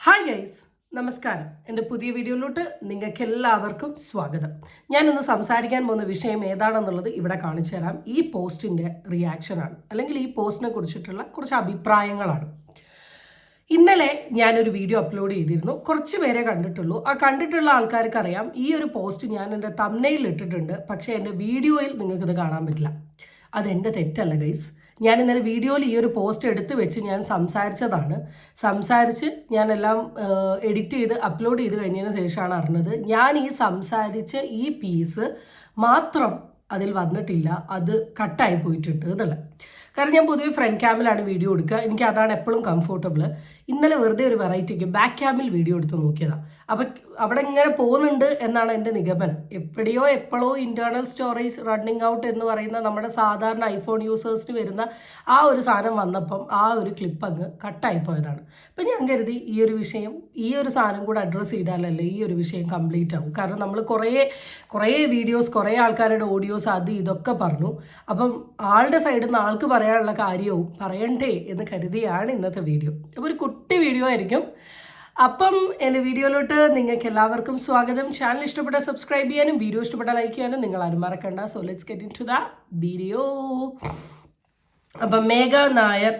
Hi guys, നമസ്കാരം. എൻ്റെ പുതിയ വീഡിയോയിലോട്ട് നിങ്ങൾക്ക് എല്ലാവർക്കും സ്വാഗതം. ഞാനിന്ന് സംസാരിക്കാൻ പോകുന്ന വിഷയം ഏതാണെന്നുള്ളത് ഇവിടെ കാണിച്ചു തരാം. ഈ പോസ്റ്റിൻ്റെ റിയാക്ഷനാണ്, അല്ലെങ്കിൽ ഈ പോസ്റ്റിനെ കുറിച്ചിട്ടുള്ള കുറച്ച് അഭിപ്രായങ്ങളാണ്. ഇന്നലെ ഞാനൊരു വീഡിയോ അപ്ലോഡ് ചെയ്തിരുന്നു. കുറച്ച് പേരെ കണ്ടിട്ടുള്ളൂ. ആ കണ്ടിട്ടുള്ള ആൾക്കാർക്ക് അറിയാം, ഈ ഒരു പോസ്റ്റ് ഞാൻ എൻ്റെ തംബ്നെയിലിൽ ഇട്ടിട്ടുണ്ട്. പക്ഷേ എൻ്റെ വീഡിയോയിൽ നിങ്ങൾക്കിത് കാണാൻ പറ്റില്ല. അതെൻ്റെ തെറ്റല്ല ഗൈസ്. ഞാൻ ഇന്നലെ വീഡിയോയിൽ ഈ ഒരു പോസ്റ്റ് എടുത്ത് വെച്ച് ഞാൻ സംസാരിച്ച് ഞാനെല്ലാം എഡിറ്റ് ചെയ്ത് അപ്ലോഡ് ചെയ്ത് കഴിഞ്ഞതിന് ശേഷമാണ് അറിഞ്ഞത് ഞാൻ ഈ സംസാരിച്ച ഈ പീസ് മാത്രം അതിൽ വന്നിട്ടില്ല, അത് കട്ടായി പോയിട്ടുണ്ട് എന്നുള്ളത്. കാരണം ഞാൻ പൊതുവെ ഫ്രണ്ട് ക്യാമിലാണ് വീഡിയോ എടുക്കുക, എനിക്ക് അതാണ് എപ്പോഴും കംഫർട്ടബിൾ. ഇന്നലെ വെറുതെ ഒരു വെറൈറ്റിക്ക് ബാക്ക് ക്യാമിൽ വീഡിയോ എടുത്ത് നോക്കിയതാണ്. അപ്പം അവിടെ ഇങ്ങനെ പോകുന്നുണ്ട് എന്നാണ് എൻ്റെ നിഗമനം. എപ്പോഴോ ഇൻറ്റേർണൽ സ്റ്റോറേജ് റണ്ണിങ് ഔട്ട് എന്ന് പറയുന്ന നമ്മുടെ സാധാരണ ഐഫോൺ യൂസേഴ്സിന് വരുന്ന ആ ഒരു സാധനം വന്നപ്പം ആ ഒരു ക്ലിപ്പ് അങ്ങ് കട്ടായിപ്പോയതാണ്. അപ്പം ഞാൻ കരുതി ഈ ഒരു സാധനം കൂടെ അഡ്രസ്സ് ചെയ്താലല്ലേ ഈ ഒരു വിഷയം കംപ്ലീറ്റ് ആവും. കാരണം നമ്മൾ കുറേ വീഡിയോസ്, കുറേ ആൾക്കാരുടെ ഓഡിയോസ് അത് ഇതൊക്കെ പറഞ്ഞു. അപ്പം ആളുടെ സൈഡിൽ നിന്ന് ആൾക്ക് പറയാനുള്ള കാര്യവും പറയണ്ടേ എന്ന് കരുതിയാണ് ഇന്നത്തെ വീഡിയോ. അപ്പോൾ ഒരു കുട്ടി വീഡിയോ ആയിരിക്കും. അപ്പം എൻ്റെ വീഡിയോയിലോട്ട് നിങ്ങൾക്ക് എല്ലാവർക്കും സ്വാഗതം. ചാനൽ ഇഷ്ടപ്പെട്ട സബ്സ്ക്രൈബ് ചെയ്യാനും വീഡിയോ ഇഷ്ടപ്പെട്ട ലൈക്ക് ചെയ്യാനും നിങ്ങൾ ആരും മറക്കണ്ട. So let's get into the video. അപ്പം മേഘ നായർ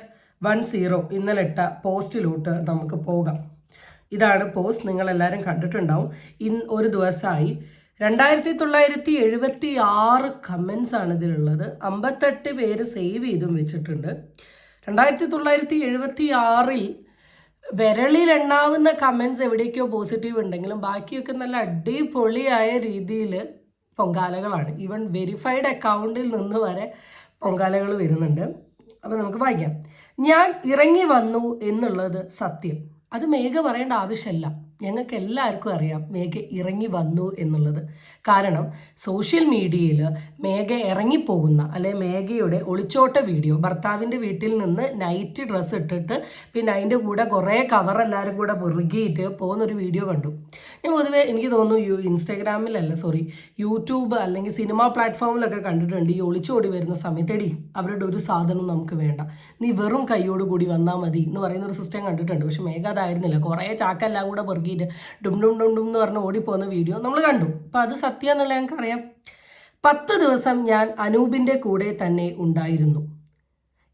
10 ഇന്നലെ ഇട്ട പോസ്റ്റിലോട്ട് നമുക്ക് പോകാം. ഇതാണ് പോസ്റ്റ്, നിങ്ങളെല്ലാവരും കണ്ടിട്ടുണ്ടാവും. ഒരു ദിവസമായി 2976 കമൻസ് ആണ് ഇതിലുള്ളത്. 58 പേര് സേവ് ചെയ്തും വെച്ചിട്ടുണ്ട്. 2976 വിരളിലെണ്ണാവുന്ന കമൻസ് എവിടേക്കോ പോസിറ്റീവ് ഉണ്ടെങ്കിലും ബാക്കിയൊക്കെ നല്ല അടിപൊളിയായ രീതിയിൽ പൊങ്കാലകളാണ്. ഈവൻ വെരിഫൈഡ് അക്കൗണ്ടിൽ നിന്ന് വരെ പൊങ്കാലകൾ വരുന്നുണ്ട്. അപ്പോൾ നമുക്ക് വായിക്കാം. ഞാൻ ഇറങ്ങി വന്നു എന്നുള്ളത് സത്യം. അത് മേഘ പറയേണ്ട ആവശ്യമില്ല, ഞങ്ങൾക്ക് എല്ലാവർക്കും അറിയാം മേഘ ഇറങ്ങി വന്നു എന്നുള്ളത്. കാരണം സോഷ്യൽ മീഡിയയിൽ മേഘ ഇറങ്ങിപ്പോകുന്ന മേഘയുടെ ഒളിച്ചോട്ട വീഡിയോ, ഭർത്താവിൻ്റെ വീട്ടിൽ നിന്ന് നൈറ്റ് ഡ്രസ്സ് ഇട്ടിട്ട് പിന്നെ അതിൻ്റെ കൂടെ കുറേ കവർ എല്ലാവരും കൂടെ പെറുകിയിട്ട് പോകുന്നൊരു വീഡിയോ കണ്ടു. ഞാൻ പൊതുവേ എനിക്ക് തോന്നുന്നു യൂട്യൂബ് അല്ലെങ്കിൽ സിനിമ പ്ലാറ്റ്ഫോമിലൊക്കെ കണ്ടിട്ടുണ്ട്. ഈ ഒളിച്ചോടി വരുന്ന സമയത്ത് അവരുടെ ഒരു സാധനവും നമുക്ക് വേണ്ട, നീ വെറും കൈയോട് കൂടി വന്നാൽ മതി എന്ന് പറയുന്നൊരു സിസ്റ്റം കണ്ടിട്ടുണ്ട്. പക്ഷെ മേഘ അതായിരുന്നില്ല. കുറേ ചാക്കെല്ലാം കൂടെ പെറുകിയിട്ട് ഡും ഡും ഡും ഡും എന്ന് പറഞ്ഞ് ഓടിപ്പോകുന്ന വീഡിയോ നമ്മൾ കണ്ടു. അപ്പം അത് സത്യം എന്നുള്ള ഞങ്ങൾക്കറിയാം. 10 ദിവസം ഞാൻ അനൂപിൻ്റെ കൂടെ തന്നെ ഉണ്ടായിരുന്നു.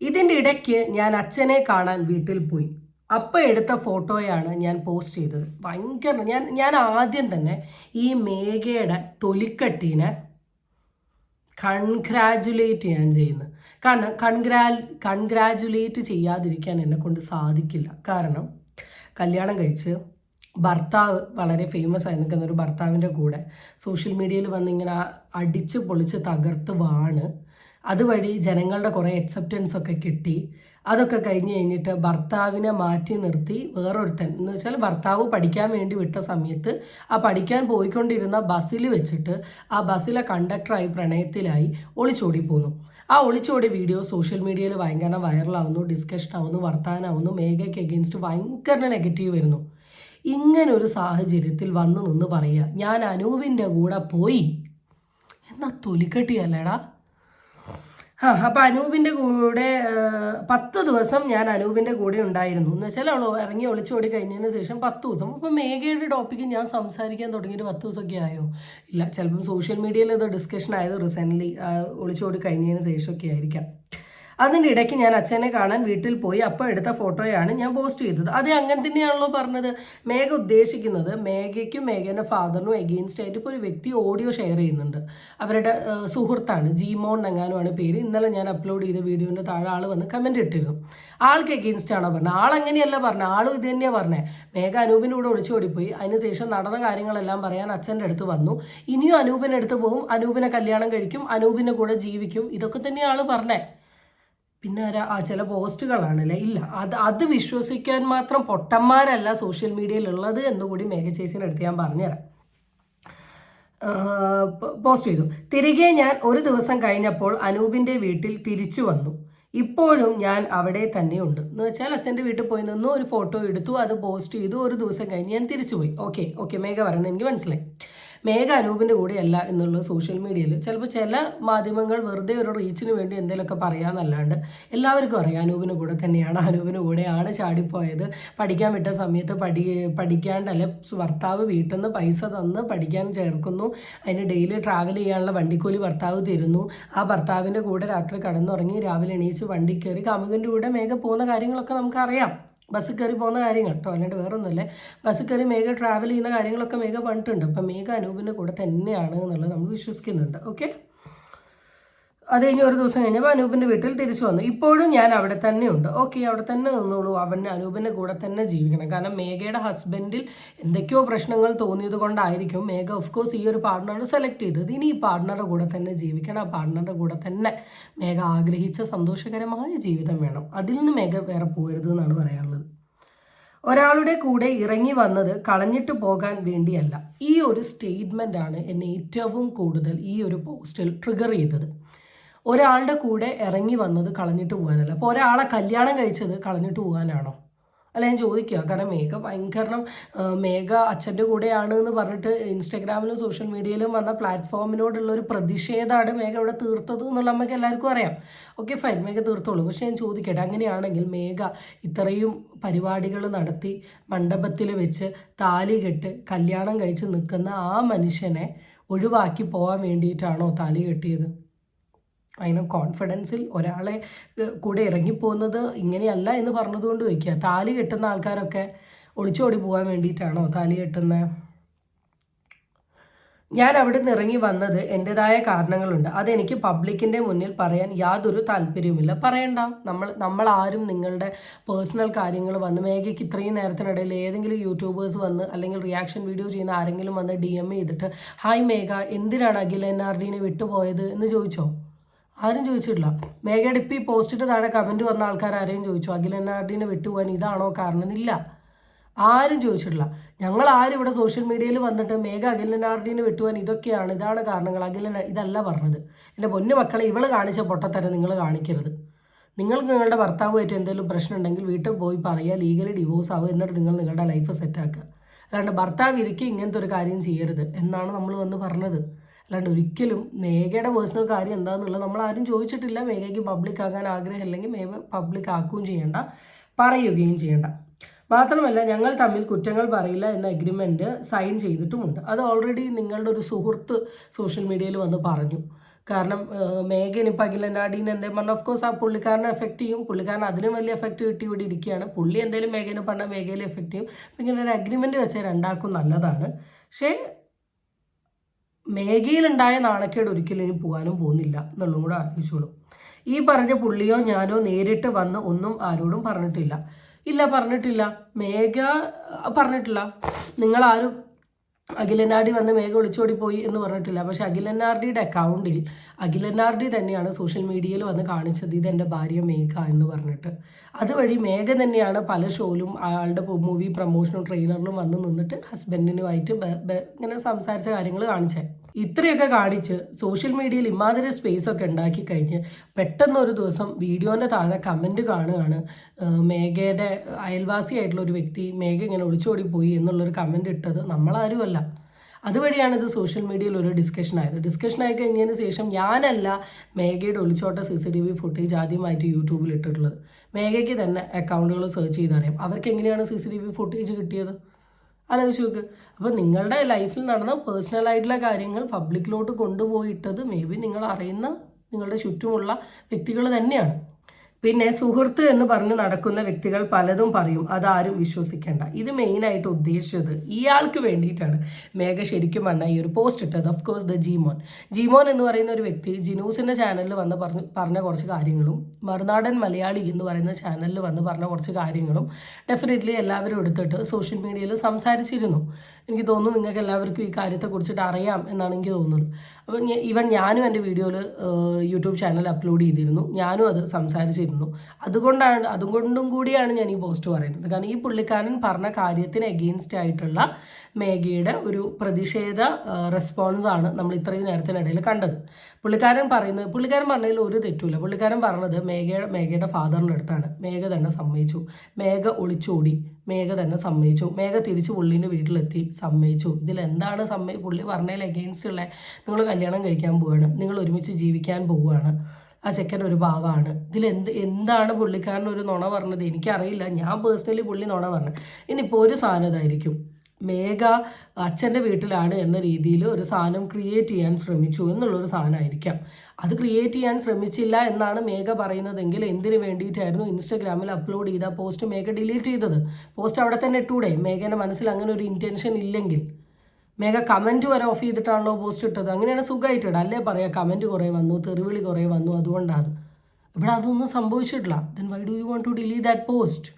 ഇതിൻ്റെ ഇടയ്ക്ക് ഞാൻ അച്ഛനെ കാണാൻ വീട്ടിൽ പോയി. അപ്പം എടുത്ത ഫോട്ടോയാണ് ഞാൻ പോസ്റ്റ് ചെയ്തത്. ഭയങ്കര ഞാൻ ആദ്യം തന്നെ ഈ മേഘയുടെ തൊലിക്കട്ടീനെ കൺഗ്രാജുലേറ്റ് ഞാൻ ചെയ്യുന്നു. കാരണം കൺഗ്രാജുലേറ്റ് ചെയ്യാതിരിക്കാൻ എന്നെ കൊണ്ട് സാധിക്കില്ല. കാരണം കല്യാണം കഴിച്ച് ഭർത്താവ് വളരെ ഫേമസ് ആയി നിൽക്കുന്ന ഒരു ഭർത്താവിൻ്റെ കൂടെ സോഷ്യൽ മീഡിയയിൽ വന്നിങ്ങനെ അടിച്ച് പൊളിച്ച് തകർത്ത് അതുവഴി ജനങ്ങളുടെ കുറേ അക്സെപ്റ്റൻസ് ഒക്കെ കിട്ടി. അതൊക്കെ കഴിഞ്ഞിട്ട് ഭർത്താവിനെ മാറ്റി നിർത്തി വേറൊരുത്തൻ എന്ന് വെച്ചാൽ ഭർത്താവ് പഠിക്കാൻ വേണ്ടി വിട്ട സമയത്ത് ആ പഠിക്കാൻ പോയിക്കൊണ്ടിരുന്ന ബസ്സിൽ വെച്ചിട്ട് ആ ബസ്സിലെ കണ്ടക്ടറായി പ്രണയത്തിലായി ഒളിച്ചോടി പോന്നു. ആ ഒളിച്ചോടി വീഡിയോ സോഷ്യൽ മീഡിയയിൽ ഭയങ്കര വൈറലാവുന്നു, ഡിസ്കഷൻ ആവുന്നു, വർത്താനാവുന്നു. മേഘയ്ക്ക് എഗെയിൻസ്റ്റ് ഭയങ്കര നെഗറ്റീവ് വരുന്നു. ഇങ്ങനൊരു സാഹചര്യത്തിൽ വന്നു നിന്ന് പറയുക ഞാൻ അനൂപിൻ്റെ കൂടെ പോയി എന്നാ തൊലിക്കട്ടിയല്ലേടാ. അപ്പം അനൂപിൻ്റെ കൂടെ 10 ദിവസം ഞാൻ അനൂപിൻ്റെ കൂടെ ഉണ്ടായിരുന്നു എന്ന് വെച്ചാൽ അവൾ ഇറങ്ങി ഒളിച്ചോടി കഴിഞ്ഞതിന് ശേഷം 10 ദിവസം. അപ്പം മേഘയുടെ ടോപ്പിക്ക് ഞാൻ സംസാരിക്കാൻ തുടങ്ങിയിട്ട് 10 ദിവസമൊക്കെ ആയോ? ഇല്ല, ചിലപ്പം സോഷ്യൽ മീഡിയയിൽ ഇത് ഡിസ്കഷൻ ആയത് റീസെൻ്റ്ലി ഒളിച്ചോടി കഴിഞ്ഞതിന് ശേഷമൊക്കെ ആയിരിക്കാം. അതിൻ്റെ ഇടയ്ക്ക് ഞാൻ അച്ഛനെ കാണാൻ വീട്ടിൽ പോയി അപ്പം എടുത്ത ഫോട്ടോയാണ് ഞാൻ പോസ്റ്റ് ചെയ്തത്. അത് അങ്ങനെ തന്നെയാണല്ലോ പറഞ്ഞത്. മേഘ ഉദ്ദേശിക്കുന്നത് മേഘയ്ക്കും മേഘയുടെ ഫാദറിനും എഗെയിൻസ്റ്റ് ആയിട്ട് ഇപ്പോൾ ഒരു വ്യക്തി ഓഡിയോ ഷെയർ ചെയ്യുന്നുണ്ട്. അവരുടെ സുഹൃത്താണ്, ജീമോൻ എങ്ങാനുമാണ് പേര്. ഇന്നലെ ഞാൻ അപ്ലോഡ് ചെയ്ത വീഡിയോൻ്റെ താഴെ ആൾ വന്ന് കമൻറ്റ് ഇട്ടിരുന്നു. ആൾക്ക് എഗെയിൻസ്റ്റ് ആണോ പറഞ്ഞത്? ആളങ്ങനെയല്ല പറഞ്ഞത്, ആളും ഇത് തന്നെയാണ് പറഞ്ഞത്. മേഘ അനൂപിൻ്റെ കൂടെ ഒളിച്ചോടിപ്പോയി, അതിനുശേഷം നടന്ന കാര്യങ്ങളെല്ലാം പറയാൻ അച്ഛൻ്റെ അടുത്ത് വന്നു, ഇനിയും അനൂപിൻ്റെ അടുത്ത് പോകും, അനൂപിനെ കല്യാണം കഴിക്കും, അനൂപിൻ്റെ കൂടെ ജീവിക്കും. ഇതൊക്കെ തന്നെയാണ് ആൾ പറഞ്ഞത്. പിന്നെ ചില പോസ്റ്റുകളാണല്ലേ, ഇല്ല അത് വിശ്വസിക്കാൻ മാത്രം പൊട്ടന്മാരല്ല സോഷ്യൽ മീഡിയയിലുള്ളത് എന്നുകൂടി മേഘ ചേച്ചിയുടെ അടുത്ത് ഞാൻ പറഞ്ഞുതരാം. പോസ്റ്റ് ചെയ്തു. തിരികെ ഞാൻ ഒരു ദിവസം കഴിഞ്ഞപ്പോൾ അനൂപിൻ്റെ വീട്ടിൽ തിരിച്ചു വന്നു. ഇപ്പോഴും ഞാൻ അവിടെ തന്നെയുണ്ട് എന്ന് വെച്ചാൽ അച്ഛൻ്റെ വീട്ടിൽ പോയി നിന്നു, ഒരു ഫോട്ടോ എടുത്തു, അത് പോസ്റ്റ് ചെയ്തു. ഒരു ദിവസം കഴിഞ്ഞ് ഞാൻ തിരിച്ചു പോയി. ഓക്കെ മേഘ പറയുന്നത് എനിക്ക് മനസ്സിലായി. മേഘ അനൂപിൻ്റെ കൂടെയല്ല എന്നുള്ളത് സോഷ്യൽ മീഡിയയിൽ ചിലപ്പോൾ ചില മാധ്യമങ്ങൾ വെറുതെ ഒരു റീച്ചിന് വേണ്ടി എന്തെങ്കിലുമൊക്കെ പറയാമെന്നല്ലാണ്ട് എല്ലാവർക്കും അറിയാം അനൂപിന് കൂടെ തന്നെയാണ്, അനൂപിന് കൂടെയാണ് ചാടിപ്പോയത്. പഠിക്കാൻ വിട്ട സമയത്ത് പഠിക്കാണ്ടല്ലേ ഭർത്താവ് വീട്ടിൽ നിന്ന് പൈസ തന്ന് പഠിക്കാൻ ചേർക്കുന്നു, അതിന് ഡെയിലി ട്രാവൽ ചെയ്യാനുള്ള വണ്ടിക്കൂലി ഭർത്താവ് തരുന്നു. ആ ഭർത്താവിൻ്റെ കൂടെ രാത്രി കടന്നുറങ്ങി രാവിലെ എണീച്ച് വണ്ടി കയറി കാമുകൻ്റെ കൂടെ മേഘ പോകുന്ന കാര്യങ്ങളൊക്കെ നമുക്കറിയാം. ബസ്സിൽ കയറി പോകുന്ന കാര്യങ്ങൾ കേട്ടോ, അല്ലാണ്ട് വേറൊന്നുമല്ലേ. ബസ്സിൽ കയറി മേഘ ട്രാവൽ ചെയ്യുന്ന കാര്യങ്ങളൊക്കെ മേഘ പറഞ്ഞിട്ടുണ്ട്. അപ്പം മേഘ അനൂപിൻ്റെ കൂടെ തന്നെയാണ് എന്നുള്ളത് നമ്മൾ വിശ്വസിക്കുന്നുണ്ട്. ഓക്കെ, അത് കഴിഞ്ഞ് ഒരു ദിവസം കഴിഞ്ഞപ്പോൾ അനൂപിൻ്റെ വീട്ടിൽ തിരിച്ചു വന്നു. ഇപ്പോഴും ഞാൻ അവിടെ തന്നെ ഉണ്ട്. ഓക്കെ, അവിടെ തന്നെ നിന്നോളൂ, അനൂപിൻ്റെ കൂടെ തന്നെ ജീവിക്കണം. കാരണം മേഘയുടെ ഹസ്ബൻഡിൽ എന്തൊക്കെയോ പ്രശ്നങ്ങൾ തോന്നിയത് കൊണ്ടായിരിക്കും മേഘ ഓഫ് കോഴ്സ് ഈ ഒരു പാർട്ട്ണറെ സെലക്ട് ചെയ്തത്. ഇനി ഈ പാർട്ട്ണറുടെ കൂടെ തന്നെ ജീവിക്കണം, ആ പാർട്ട്ണറുടെ കൂടെ തന്നെ മേഘ ആഗ്രഹിച്ച സന്തോഷകരമായ ജീവിതം വേണം. അതിൽ നിന്ന് മേഘ വേറെ പോകരുത് എന്നാണ് പറയാനുള്ളത്. ഒരാളുടെ കൂടെ ഇറങ്ങി വന്നത് കളഞ്ഞിട്ട് പോകാൻ വേണ്ടിയല്ല. ഈ ഒരു സ്റ്റേറ്റ്മെൻറ്റാണ് എന്നെ ഏറ്റവും കൂടുതൽ ഈ ഒരു പോസ്റ്റിൽ ട്രിഗർ ചെയ്തത്. ഒരാളുടെ കൂടെ ഇറങ്ങി വന്നത് കളഞ്ഞിട്ട് പോകാനല്ല. അപ്പോൾ ഒരാളെ കല്യാണം കഴിച്ചത് കളഞ്ഞിട്ട് പോകാനാണോ? അല്ല, ഞാൻ ചോദിക്കുക. കാരണം മേഘ അച്ഛൻ്റെ കൂടെയാണ് എന്ന് പറഞ്ഞിട്ട് ഇൻസ്റ്റാഗ്രാമിലും സോഷ്യൽ മീഡിയയിലും വന്ന പ്ലാറ്റ്ഫോമിനോടുള്ളൊരു പ്രതിഷേധമാണ് മേഘ ഇവിടെ തീർത്തത് എന്നുള്ള നമുക്ക് എല്ലാവർക്കും അറിയാം. ഓക്കെ ഫൈൻ, മേഘ തീർത്തോളൂ. പക്ഷേ ഞാൻ ചോദിക്കട്ടെ, അങ്ങനെയാണെങ്കിൽ മേഘ ഇത്രയും പരിപാടികൾ നടത്തി മണ്ഡപത്തിൽ വെച്ച് താലി കെട്ട് കല്യാണം കഴിച്ച് നിൽക്കുന്ന ആ മനുഷ്യനെ ഒഴിവാക്കി പോകാൻ വേണ്ടിയിട്ടാണോ താലി കെട്ടിയത്? അതിന് കോൺഫിഡൻസിൽ ഒരാളെ കൂടെ ഇറങ്ങിപ്പോകുന്നത് ഇങ്ങനെയല്ല എന്ന് പറഞ്ഞതുകൊണ്ട് വയ്ക്കുക. താലി കെട്ടുന്ന ആൾക്കാരൊക്കെ ഒളിച്ചോടി പോകാൻ വേണ്ടിയിട്ടാണോ താലി കെട്ടുന്നത്? ഞാൻ അവിടെ നിന്ന് ഇറങ്ങി വന്നത് എൻ്റെതായ കാരണങ്ങളുണ്ട്. അതെനിക്ക് പബ്ലിക്കിൻ്റെ മുന്നിൽ പറയാൻ യാതൊരു താല്പര്യവുമില്ല. പറയണ്ട. നമ്മൾ ആരും നിങ്ങളുടെ പേഴ്സണൽ കാര്യങ്ങൾ വന്ന് മേഘയ്ക്ക് ഇത്രയും നേരത്തിനിടയിൽ ഏതെങ്കിലും യൂട്യൂബേഴ്സ് വന്ന് അല്ലെങ്കിൽ റിയാക്ഷൻ വീഡിയോ ചെയ്യുന്ന ആരെങ്കിലും വന്ന് DM ചെയ്തിട്ട് ഹായ് മേഘ എന്തിനാണ് അഖിൽ NRDനെ വിട്ടുപോയത് എന്ന് ചോദിച്ചോ? ആരും ചോദിച്ചിട്ടില്ല. മേഘയുടെ ഇപ്പോൾ ഈ പോസ്റ്റിട്ട് താഴെ കമൻറ്റ് വന്ന ആൾക്കാർ ആരെയും ചോദിച്ചു അഖിൽ NRDനെ വിട്ടുപോകാൻ ഇതാണോ കാരണം? ഇല്ല, ആരും ചോദിച്ചിട്ടില്ല. ഞങ്ങൾ ആരും ഇവിടെ സോഷ്യൽ മീഡിയയിൽ വന്നിട്ട് മേഘ അഖിൽ NRDനെ വിട്ടുപോകാൻ ഇതാണ് കാരണങ്ങൾ, ഇതല്ല പറഞ്ഞത്. എൻ്റെ പൊന്നു മക്കളെ, ഇവൾ കാണിച്ച പൊട്ടത്തരം നിങ്ങൾ കാണിക്കരുത്. നിങ്ങൾക്ക് നിങ്ങളുടെ ഭർത്താവുമായിട്ട് എന്തെങ്കിലും പ്രശ്നം ഉണ്ടെങ്കിൽ വീട്ടിൽ പോയി പറയുക, ലീഗലി ഡിവോഴ്സ് ആവുക, എന്നിട്ട് നിങ്ങൾ നിങ്ങളുടെ ലൈഫ് സെറ്റാക്കുക. അല്ലാണ്ട് ഭർത്താവ് ഇരിക്കും ഇങ്ങനത്തെ ഒരു കാര്യം ചെയ്യരുത് എന്നാണ് നമ്മൾ വന്ന് പറഞ്ഞത്. അല്ലാണ്ട് ഒരിക്കലും മേഘയുടെ പേഴ്സണൽ കാര്യം എന്താണെന്നുള്ളത് നമ്മൾ ആരും ചോദിച്ചിട്ടില്ല. മേഘയ്ക്ക് പബ്ലിക് ആകാൻ ആഗ്രഹമില്ലെങ്കിൽ മേഘ പബ്ലിക് ആക്കുകയും ചെയ്യേണ്ട, പറയുകയും ചെയ്യേണ്ട. മാത്രമല്ല, ഞങ്ങൾ തമ്മിൽ കുറ്റങ്ങൾ പറയില്ല എന്ന എഗ്രിമെൻറ്റ് സൈൻ ചെയ്തിട്ടുമുണ്ട്. അത് ഓൾറെഡി നിങ്ങളുടെ ഒരു സുഹൃത്ത് സോഷ്യൽ മീഡിയയിൽ വന്ന് പറഞ്ഞു. കാരണം മേഘൻ ഇപ്പോൾ അഖിൽ NRDനെ എന്തെങ്കിലും പറഞ്ഞാൽ ഓഫ് കോഴ്സ് ആ പുള്ളിക്കാരനെ എഫക്റ്റ് ചെയ്യും. പുള്ളിക്കാരൻ അതിനും വലിയ എഫക്റ്റ് കിട്ടി ഇവിടെ ഇരിക്കുകയാണ്. പുള്ളി എന്തെങ്കിലും മേഘനെ പറഞ്ഞാൽ മേഘയിൽ എഫക്റ്റ് ചെയ്യും. അപ്പം ഇങ്ങനെ ഒരു അഗ്രിമെൻറ്റ് വെച്ചാൽ രണ്ടാക്കും നല്ലതാണ്. പക്ഷേ മേഘയിലുണ്ടായ നാണക്കേട് ഒരിക്കലും ഇനി പോകാനും പോകുന്നില്ല എന്നുള്ളതും കൂടെ ആലോചിച്ചോളൂ. ഈ പറഞ്ഞ പുള്ളിയോ ഞാനോ നേരിട്ട് വന്ന് ഒന്നും ആരോടും പറഞ്ഞിട്ടില്ല. ഇല്ല, പറഞ്ഞിട്ടില്ല. മേഘ പറഞ്ഞിട്ടില്ല. നിങ്ങളാരും അഖിൽ NRD വന്ന് മേഘ ഒളിച്ചോടിപ്പോയി എന്ന് പറഞ്ഞിട്ടില്ല. പക്ഷെ അഖിൽ NRDയുടെ അക്കൗണ്ടിൽ അഖിൽ NRD തന്നെയാണ് സോഷ്യൽ മീഡിയയിൽ വന്ന് കാണിച്ചത് ഇതെൻ്റെ ഭാര്യ മേഘ എന്ന് പറഞ്ഞിട്ട്. അതുവഴി മേഘ തന്നെയാണ് പല ഷോയിലും അയാളുടെ മൂവി പ്രൊമോഷനും ട്രെയിലറിലും വന്ന് നിന്നിട്ട് ഹസ്ബൻഡിനുമായിട്ട് ഇങ്ങനെ സംസാരിച്ച കാര്യങ്ങൾ കാണിച്ചത്. ഇത്രയൊക്കെ കാണിച്ച് സോഷ്യൽ മീഡിയയിൽ ഇമാതിരി സ്പേസ് ഒക്കെ ഉണ്ടാക്കി കഴിഞ്ഞ് പെട്ടെന്നൊരു ദിവസം വീഡിയോൻ്റെ താഴെ കമൻറ്റ് കാണുകയാണ് മേഘയുടെ അയൽവാസിയായിട്ടുള്ള ഒരു വ്യക്തി മേഘ ഇങ്ങനെ ഒളിച്ചോടിപ്പോയി എന്നുള്ളൊരു കമൻറ്റ് ഇട്ടത് നമ്മളാരുമല്ല. അതുവഴിയാണ് ഇത് സോഷ്യൽ മീഡിയയിൽ ഒരു ഡിസ്കഷൻ ആയത്. ഡിസ്കഷൻ ആയി കഴിഞ്ഞതിന് ശേഷം ഞാനല്ല മേഘയുടെ ഒളിച്ചോട്ട CCTV ഫുട്ടേജ് ആദ്യമായിട്ട് യൂട്യൂബിൽ ഇട്ടിട്ടുള്ളത്. മേഘയ്ക്ക് തന്നെ അക്കൗണ്ടുകൾ സെർച്ച് ചെയ്തറിയാം അവർക്ക് എങ്ങനെയാണ് CCTV ഫുട്ടേജ് കിട്ടിയത്. ആലോചിച്ച് നോക്ക്. അപ്പോൾ നിങ്ങളുടെ ലൈഫിൽ നടന്ന പേഴ്സണലായിട്ടുള്ള കാര്യങ്ങൾ പബ്ലിക്കിലോട്ട് കൊണ്ടുപോയിട്ടത് മേ ബി നിങ്ങൾ അറിയുന്ന നിങ്ങളുടെ ചുറ്റുമുള്ള വ്യക്തികൾ തന്നെയാണ്. പിന്നെ സുഹൃത്ത് എന്ന് പറഞ്ഞ് നടക്കുന്ന വ്യക്തികൾ പലതും പറയും, അതാരും വിശ്വസിക്കേണ്ട. ഇത് മെയിനായിട്ട് ഉദ്ദേശിച്ചത് ഇയാൾക്ക് വേണ്ടിയിട്ടാണ് മേഘ ശരിക്കും പറഞ്ഞാൽ ഈ ഒരു പോസ്റ്റ് ഇട്ടത്. ഓഫ് കോഴ്സ് ജീമോൻ എന്ന് പറയുന്ന ഒരു വ്യക്തി ജിനൂസിൻ്റെ ചാനലിൽ വന്ന് പറഞ്ഞ കുറച്ച് കാര്യങ്ങളും മറുനാടൻ മലയാളി എന്ന് പറയുന്ന ചാനലിൽ വന്ന് പറഞ്ഞ കുറച്ച് കാര്യങ്ങളും ഡെഫിനറ്റ്ലി എല്ലാവരും എടുത്തിട്ട് സോഷ്യൽ മീഡിയയിൽ സംസാരിച്ചിരുന്നു. എനിക്ക് തോന്നുന്നു നിങ്ങൾക്ക് എല്ലാവർക്കും ഈ കാര്യത്തെക്കുറിച്ചിട്ട് അറിയാം എന്നാണ് എനിക്ക് തോന്നുന്നത്. അപ്പോൾ ഞാനും എൻ്റെ വീഡിയോയിൽ യൂട്യൂബ് ചാനൽ അപ്ലോഡ് ചെയ്തിരുന്നു. ഞാനും അത് സംസാരിച്ചിരുന്നു. ചെയ്തിരുന്നു. അതുകൊണ്ടും കൂടിയാണ് ഞാൻ ഈ പോസ്റ്റ് പറയുന്നത്. കാരണം ഈ പുള്ളിക്കാരൻ പറഞ്ഞ കാര്യത്തിന് എഗെയിൻസ്റ്റ് ആയിട്ടുള്ള മേഘയുടെ ഒരു പ്രതിഷേധ റെസ്പോൺസാണ് നമ്മൾ ഇത്രയും നേരത്തിനിടയിൽ കണ്ടത്. പുള്ളിക്കാരൻ പറഞ്ഞതിൽ ഒരു തെറ്റുമില്ല. പുള്ളിക്കാരൻ പറഞ്ഞത് മേഘയുടെ ഫാദറിൻ്റെ അടുത്താണ്. മേഘ തന്നെ സമ്മതിച്ചു. മേഘ ഒളിച്ചോടി, മേഘ തന്നെ സമ്മതിച്ചു. മേഘ തിരിച്ച് പുള്ളീൻ്റെ വീട്ടിലെത്തി സമ്മതിച്ചു. ഇതിലെന്താണ് പുള്ളി പറഞ്ഞതിൽ എഗെയിൻസ്റ്റ് ഉള്ളത്? നിങ്ങൾ കല്യാണം കഴിക്കാൻ പോവുകയാണ്, നിങ്ങൾ ഒരുമിച്ച് ജീവിക്കാൻ പോവുകയാണ്, ആ ചെക്കൻ ഒരു പാവമാണ്. എന്താണ് പുള്ളിക്കാരൻ ഒരു നുണ പറഞ്ഞത്? എനിക്കറിയില്ല. ഞാൻ പേഴ്സണലി പുള്ളി നുണ പറഞ്ഞത്. ഇനിയിപ്പോൾ ഒരു സാധനം ഇതായിരിക്കും, മേഘ അച്ഛൻ്റെ വീട്ടിലാണ് എന്ന രീതിയിൽ ഒരു സാധനം ക്രിയേറ്റ് ചെയ്യാൻ ശ്രമിച്ചു എന്നുള്ളൊരു സാധനമായിരിക്കാം. അത് ക്രിയേറ്റ് ചെയ്യാൻ ശ്രമിച്ചില്ല എന്നാണ് മേഘ പറയുന്നതെങ്കിൽ എന്തിനു വേണ്ടിയിട്ടായിരുന്നു ഇൻസ്റ്റഗ്രാമിൽ അപ്ലോഡ് ചെയ്ത പോസ്റ്റ് മേഘ ഡിലീറ്റ് ചെയ്തത്? പോസ്റ്റ് അവിടെ തന്നെ ഇട്ടൂടെ? മേഘൻ്റെ മനസ്സിൽ അങ്ങനെ ഒരു ഇൻറ്റൻഷൻ ഇല്ലെങ്കിൽ മേഘ കമൻറ്റ് വരെ ഓഫ് ചെയ്തിട്ടാണല്ലോ പോസ്റ്റ് ഇട്ടത്. അങ്ങനെയാണ് സുഖമായിട്ടിട. അല്ലേ പറയാം കമൻറ്റ് കുറേ വന്നു, തെറിവിളി കുറേ വന്നു, അതുകൊണ്ടാണ്. ഇവിടെ അതൊന്നും സംഭവിച്ചിട്ടില്ല. Then why do you want to delete that post?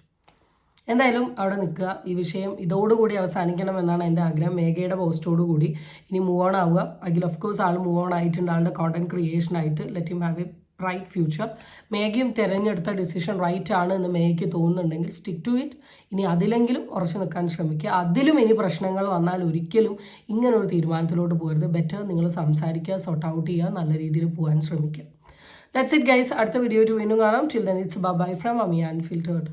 എന്തായാലും അവിടെ നിൽക്കുക. ഈ വിഷയം ഇതോടുകൂടി അവസാനിക്കണമെന്നാണ് എൻ്റെ ആഗ്രഹം. മേഘയുടെ പോസ്റ്റോടുകൂടി ഇനി മൂവ് ഓൺ ആവുക. എങ്കിൽ ഓഫ് കോഴ്സ് ആൾ മൂവ് ഓൺ ആയിട്ടുണ്ട്. ആളുടെ കോണ്ടന്റ് ക്രിയേഷനായിട്ട് let him have a bright future. മേഘയും തിരഞ്ഞെടുത്ത ഡിസിഷൻ റൈറ്റ് ആണ് എന്ന് മേഘയ്ക്ക് തോന്നുന്നുണ്ടെങ്കിൽ സ്റ്റിക്ക് ടു ഇറ്റ്. ഇനി അതിലെങ്കിലും ഉറച്ചു നിൽക്കാൻ ശ്രമിക്കുക. അതിലും ഇനി പ്രശ്നങ്ങൾ വന്നാൽ ഒരിക്കലും ഇങ്ങനൊരു തീരുമാനത്തിലോട്ട് പോകരുത്. ബെറ്റർ നിങ്ങൾ സംസാരിക്കുക, സോർട്ട് ഔട്ട് ചെയ്യുക, നല്ല രീതിയിൽ പോകാൻ ശ്രമിക്കുക. That's it guys. അടുത്ത വീഡിയോ വീണ്ടും കാണാം. Till then it's bye from Amiya അൺഫിൽറ്റേർഡ്.